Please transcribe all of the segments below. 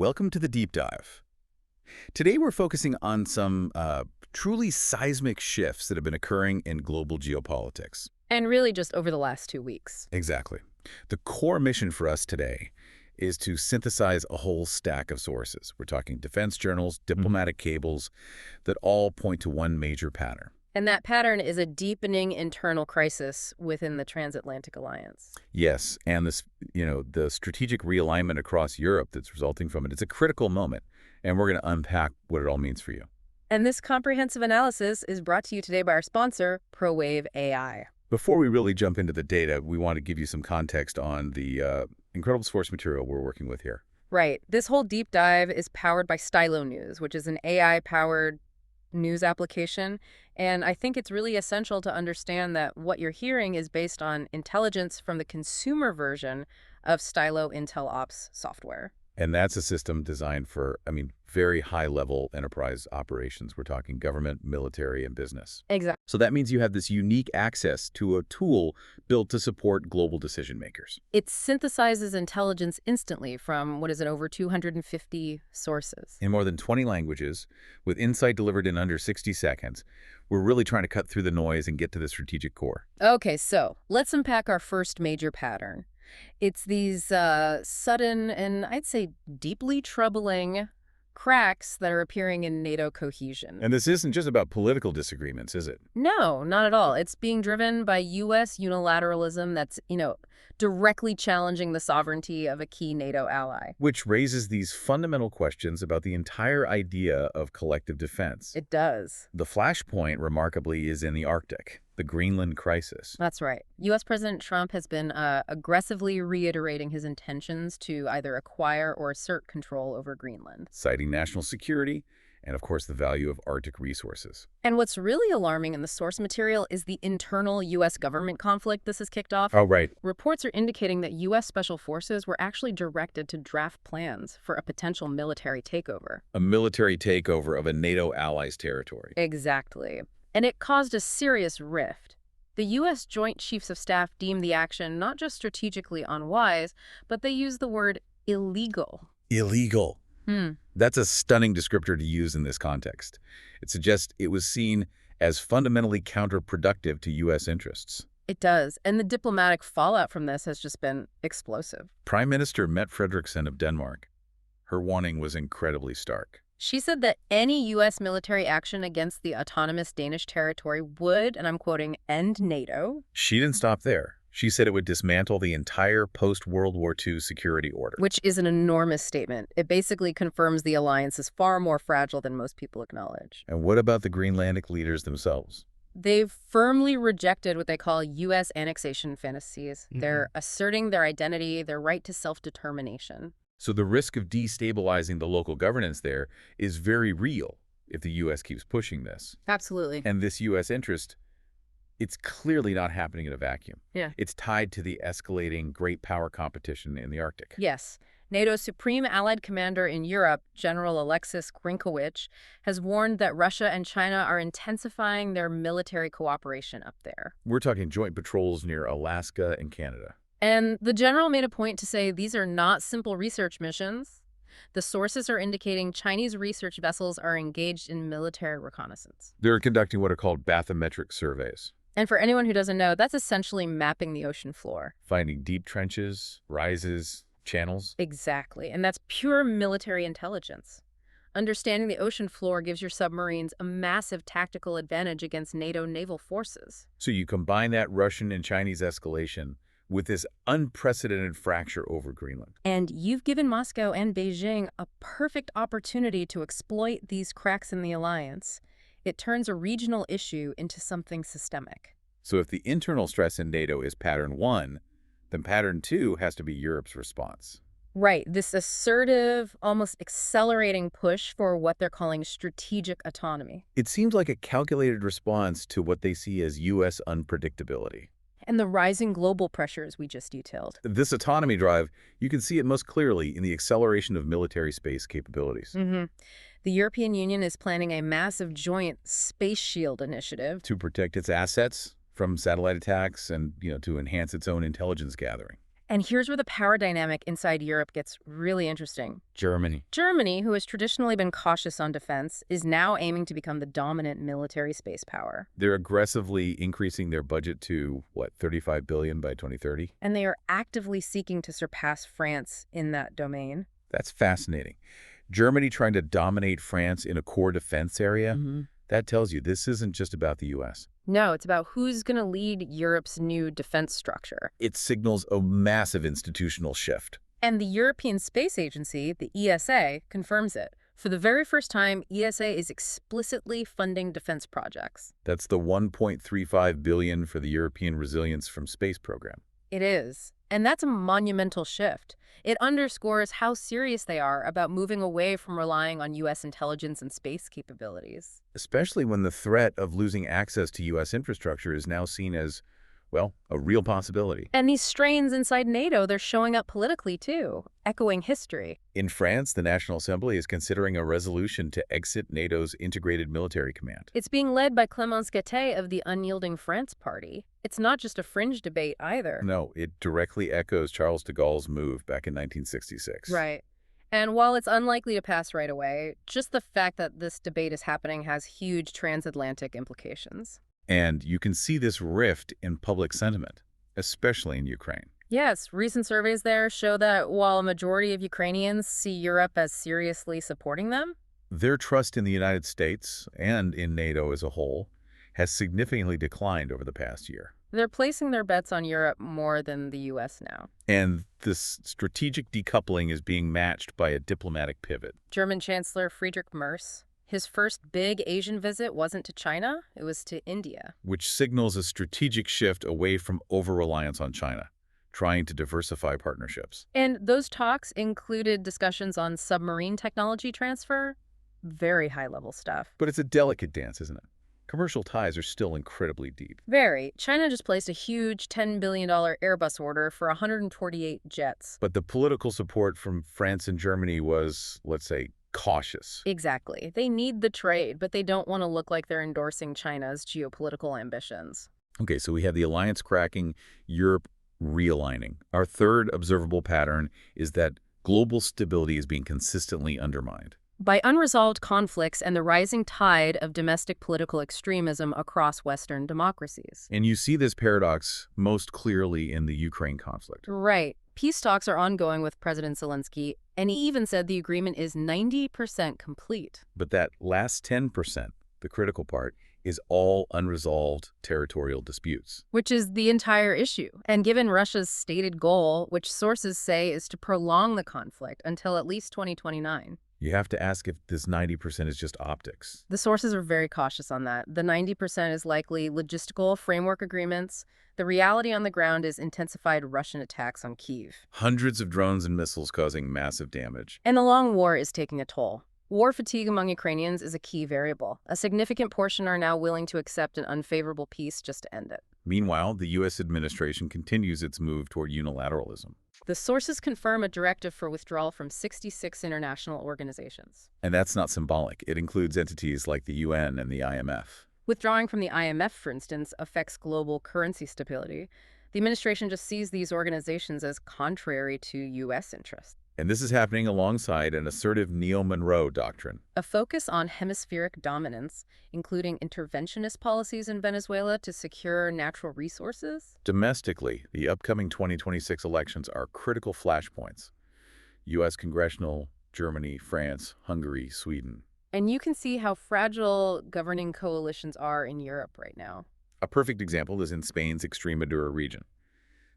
welcome to the deep dive. Today we're focusing on some truly seismic shifts that have been occurring in global geopolitics. And really just over the last 2 weeks. Exactly. The core mission for us today is to synthesize a whole stack of sources. We're talking defense journals, diplomatic cables that all point to one major pattern. And that pattern is a deepening internal crisis within the transatlantic alliance. Yes, and the strategic realignment across Europe that's resulting from it. It's a critical moment, and we're going to unpack what it all means for you. And this comprehensive analysis is brought to you today by our sponsor, ProWave AI. Before we really jump into the data, we want to give you some context on the incredible source material we're working with here. Right. This whole deep dive is powered by Stylo News, which is an AI-powered news application. And I think it's really essential to understand that what you're hearing is based on intelligence from the consumer version of Stylo Intel Ops software. And that's a system designed for, very high-level enterprise operations. We're talking government, military, and business. Exactly. So that means you have this unique access to a tool built to support global decision makers. It synthesizes intelligence instantly from, over 250 sources. In more than 20 languages, with insight delivered in under 60 seconds, we're really trying to cut through the noise and get to the strategic core. Okay, so let's unpack our first major pattern. It's these sudden and I'd say deeply troubling cracks that are appearing in NATO cohesion. And this isn't just about political disagreements, is it? No, not at all. It's being driven by U.S. unilateralism that's, directly challenging the sovereignty of a key NATO ally. Which raises these fundamental questions about the entire idea of collective defense. It does. The flashpoint, remarkably, is in the Arctic, the Greenland crisis. That's right. U.S. President Trump has been aggressively reiterating his intentions to either acquire or assert control over Greenland. Citing national security and, of course, the value of Arctic resources. And what's really alarming in the source material is the internal U.S. government conflict this has kicked off. Oh, right. Reports are indicating that U.S. Special Forces were actually directed to draft plans for a potential military takeover. A military takeover of a NATO ally's territory. Exactly. And it caused a serious rift. The U.S. Joint Chiefs of Staff deemed the action not just strategically unwise, but they used the word illegal. Illegal. That's a stunning descriptor to use in this context. It suggests it was seen as fundamentally counterproductive to U.S. interests. It does. And the diplomatic fallout from this has just been explosive. Prime Minister Mette Frederiksen of Denmark. Her warning was incredibly stark. She said that any U.S. military action against the autonomous Danish territory would, and I'm quoting, end NATO. She didn't stop there. She said it would dismantle the entire post-World War II security order. Which is an enormous statement. It basically confirms the alliance is far more fragile than most people acknowledge. And what about the Greenlandic leaders themselves? They've firmly rejected what they call U.S. annexation fantasies. They're asserting their identity, their right to self-determination. So the risk of destabilizing the local governance there is very real if the U.S. keeps pushing this. Absolutely. And this U.S. interest, it's clearly not happening in a vacuum. Yeah. It's tied to the escalating great power competition in the Arctic. Yes. NATO's supreme allied commander in Europe, General Alexis Grinkowicz, has warned that Russia and China are intensifying their military cooperation up there. We're talking joint patrols near Alaska and Canada. And the general made a point to say these are not simple research missions. The sources are indicating Chinese research vessels are engaged in military reconnaissance. They're conducting what are called bathymetric surveys. And for anyone who doesn't know, that's essentially mapping the ocean floor. Finding deep trenches, rises, channels. Exactly. And that's pure military intelligence. Understanding the ocean floor gives your submarines a massive tactical advantage against NATO naval forces. So you combine that Russian and Chinese escalation with this unprecedented fracture over Greenland. And you've given Moscow and Beijing a perfect opportunity to exploit these cracks in the alliance. It turns a regional issue into something systemic. So if the internal stress in NATO is pattern 1, then pattern 2 has to be Europe's response. Right. This assertive, almost accelerating push for what they're calling strategic autonomy. It seems like a calculated response to what they see as U.S. unpredictability. And the rising global pressures we just detailed. This autonomy drive, you can see it most clearly in the acceleration of military space capabilities. The European Union is planning a massive joint space shield initiative To protect its assets from satellite attacks and, to enhance its own intelligence gathering. And here's where the power dynamic inside Europe gets really interesting. Germany. Germany, who has traditionally been cautious on defense, is now aiming to become the dominant military space power. They're aggressively increasing their budget to, what, $35 billion by 2030? And they are actively seeking to surpass France in that domain. That's fascinating. Germany trying to dominate France in a core defense area? That tells you this isn't just about the U.S. No, it's about who's going to lead Europe's new defense structure. It signals a massive institutional shift. And the European Space Agency, the ESA, confirms it. For the very first time, ESA is explicitly funding defense projects. That's the $1.35 billion for the European Resilience from Space program. It is. And that's a monumental shift. It underscores how serious they are about moving away from relying on U.S. intelligence and space capabilities. Especially when the threat of losing access to U.S. infrastructure is now seen as, well, a real possibility. And these strains inside NATO, they're showing up politically, too, echoing history. In France, the National Assembly is considering a resolution to exit NATO's integrated military command. It's being led by Clémence Guettet of the Unyielding France Party. It's not just a fringe debate either. No, it directly echoes Charles de Gaulle's move back in 1966. Right. And while it's unlikely to pass right away, just the fact that this debate is happening has huge transatlantic implications. And you can see this rift in public sentiment, especially in Ukraine. Yes, recent surveys there show that while a majority of Ukrainians see Europe as seriously supporting them, Their trust in the United States and in NATO as a whole has significantly declined over the past year. they're placing their bets on Europe more than the U.S. now. And this strategic decoupling is being matched by a diplomatic pivot. German Chancellor Friedrich Merz, his first big Asian visit wasn't to China, it was to India. Which signals a strategic shift away from over-reliance on China, trying to diversify partnerships. And those talks included discussions on submarine technology transfer, very high-level stuff. But it's a delicate dance, isn't it? Commercial ties are still incredibly deep. Very. China just placed a huge $10 billion Airbus order for 148 jets. But the political support from France and Germany was, let's say, cautious. Exactly. They need the trade, but they don't want to look like they're endorsing China's geopolitical ambitions. Okay, so we have the alliance cracking, Europe realigning. Our third observable pattern is that global stability is being consistently undermined. By unresolved conflicts and the rising tide of domestic political extremism across Western democracies. And you see this paradox most clearly in the Ukraine conflict. Right. Peace talks are ongoing with President Zelensky, and he even said the agreement is 90% complete. But that last 10%, the critical part, is all unresolved territorial disputes. Which is the entire issue. And given Russia's stated goal, which sources say is to prolong the conflict until at least 2029. You have to ask if this 90% is just optics. The sources are very cautious on that. The 90% is likely logistical framework agreements. The reality on the ground is intensified Russian attacks on Kyiv. Hundreds of drones and missiles causing massive damage. And the long war is taking a toll. War fatigue among Ukrainians is a key variable. A significant portion are now willing to accept an unfavorable peace just to end it. Meanwhile, the U.S. administration continues its move toward unilateralism. The sources confirm a directive for withdrawal from 66 international organizations. And that's not symbolic. It includes entities like the UN and the IMF. Withdrawing from the IMF, for instance, affects global currency stability. The administration just sees these organizations as contrary to U.S. interests. And this is happening alongside an assertive neo-Monroe doctrine. A focus on hemispheric dominance, including interventionist policies in Venezuela to secure natural resources. Domestically, the upcoming 2026 elections are critical flashpoints. U.S. congressional, Germany, France, Hungary, Sweden. And you can see how fragile governing coalitions are in Europe right now. A perfect example is in Spain's Extremadura region.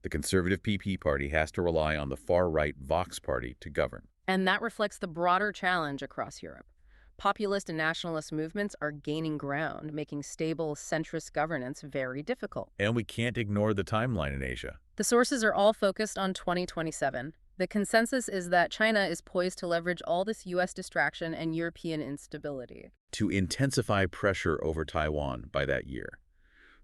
The conservative PP party has to rely on the far-right Vox party to govern. And that reflects the broader challenge across Europe. Populist and nationalist movements are gaining ground, making stable, centrist governance very difficult. And we can't ignore the timeline in Asia. The sources are all focused on 2027. The consensus is that China is poised to leverage all this U.S. distraction and European instability to intensify pressure over Taiwan by that year.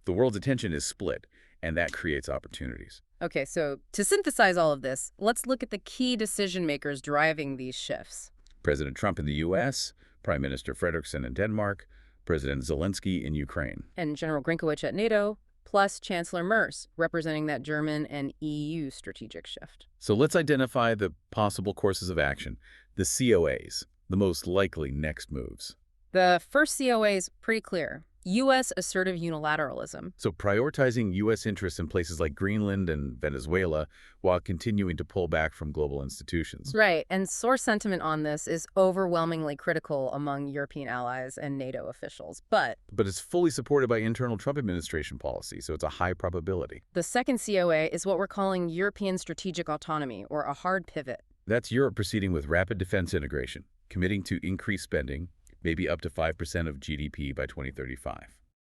The world's attention is split, and that creates opportunities. Okay, so to synthesize all of this, let's look at the key decision makers driving these shifts. President Trump in the U.S., Prime Minister Frederiksen in Denmark, President Zelensky in Ukraine. And General Grinkowicz at NATO, plus Chancellor Merz, representing that German and EU strategic shift. So let's identify the possible courses of action, the COAs, the most likely next moves. The first COA is pretty clear. U.S. assertive unilateralism. So prioritizing U.S. interests in places like Greenland and Venezuela while continuing to pull back from global institutions. Right, and source sentiment on this is overwhelmingly critical among European allies and NATO officials. But it's fully supported by internal Trump administration policy, so it's a high probability. the second COA is what we're calling European strategic autonomy, or a hard pivot. That's Europe proceeding with rapid defense integration, committing to increased spending, maybe up to 5% of GDP by 2035.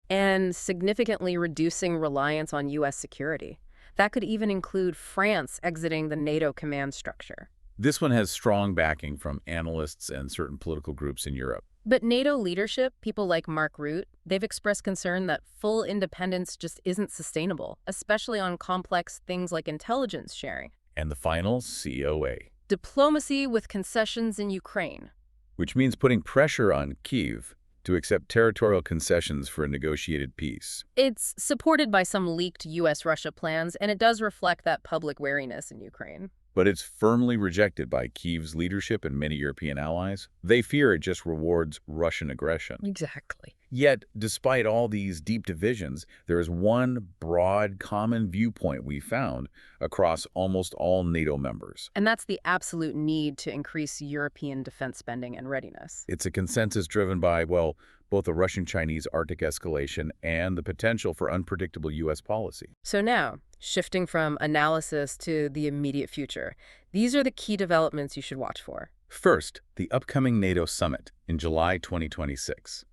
And significantly reducing reliance on U.S. security. That could even include France exiting the NATO command structure. This one has strong backing from analysts and certain political groups in Europe. But NATO leadership, people like Mark Rutte, they've expressed concern that full independence just isn't sustainable, especially on complex things like intelligence sharing. And the final COA, Diplomacy with concessions in Ukraine. which means putting pressure on Kyiv to accept territorial concessions for a negotiated peace. It's supported by some leaked U.S.-Russia plans, and it does reflect that public wariness in Ukraine. But it's firmly rejected by Kyiv's leadership and many European allies. They fear it just rewards Russian aggression. Exactly. Yet, despite all these deep divisions, there is one broad common viewpoint we found across almost all NATO members. And that's the absolute need to increase European defense spending and readiness. It's a consensus driven by, well, both the Russian-Chinese Arctic escalation and the potential for unpredictable U.S. policy. So now, shifting from analysis to the immediate future, these are the key developments you should watch for. First, the upcoming NATO summit in July 2026.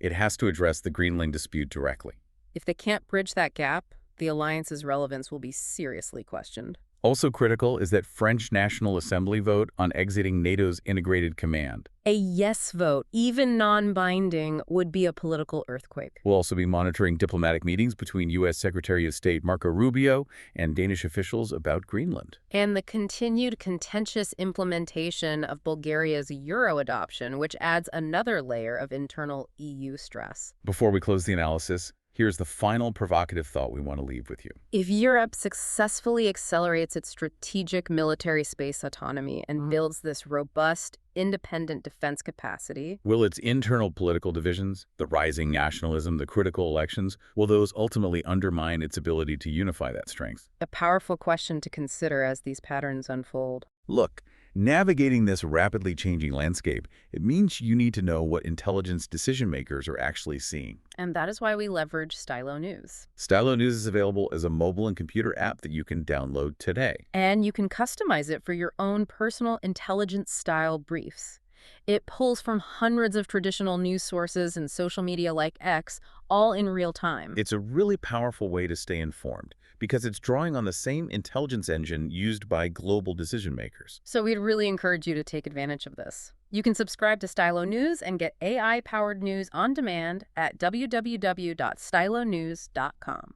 It has to address the Greenland dispute directly. If they can't bridge that gap, the alliance's relevance will be seriously questioned. Also critical is that French National Assembly vote on exiting NATO's integrated command. A yes vote, even non-binding, would be a political earthquake. We'll also be monitoring diplomatic meetings between U.S. Secretary of State Marco Rubio and Danish officials about Greenland. And the continued contentious implementation of Bulgaria's euro adoption, which adds another layer of internal EU stress. Before we close the analysis, here's the final provocative thought we want to leave with you. If Europe successfully accelerates its strategic military space autonomy and builds this robust, independent defense capacity, Will its internal political divisions, the rising nationalism, the critical elections, will those ultimately undermine its ability to unify that strength? a powerful question to consider as these patterns unfold. Look, navigating this rapidly changing landscape, it means you need to know what intelligence decision makers are actually seeing. And that is why we leverage Stylo News. Stylo News is available as a mobile and computer app that you can download today. And you can customize it for your own personal intelligence-style briefs. It pulls from hundreds of traditional news sources and social media like X, all in real time. It's a really powerful way to stay informed because it's drawing on the same intelligence engine used by global decision makers. So we'd really encourage you to take advantage of this. You can subscribe to Stylo News and get AI-powered news on demand at www.stylonews.com.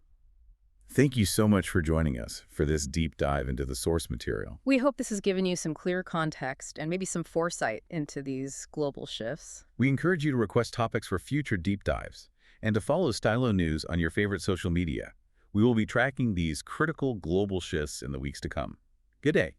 Thank you so much for joining us for this deep dive into the source material. We hope this has given you some clear context and maybe some foresight into these global shifts. We encourage you to request topics for future deep dives and to follow Stylo News on your favorite social media. We will be tracking these critical global shifts in the weeks to come. Good day.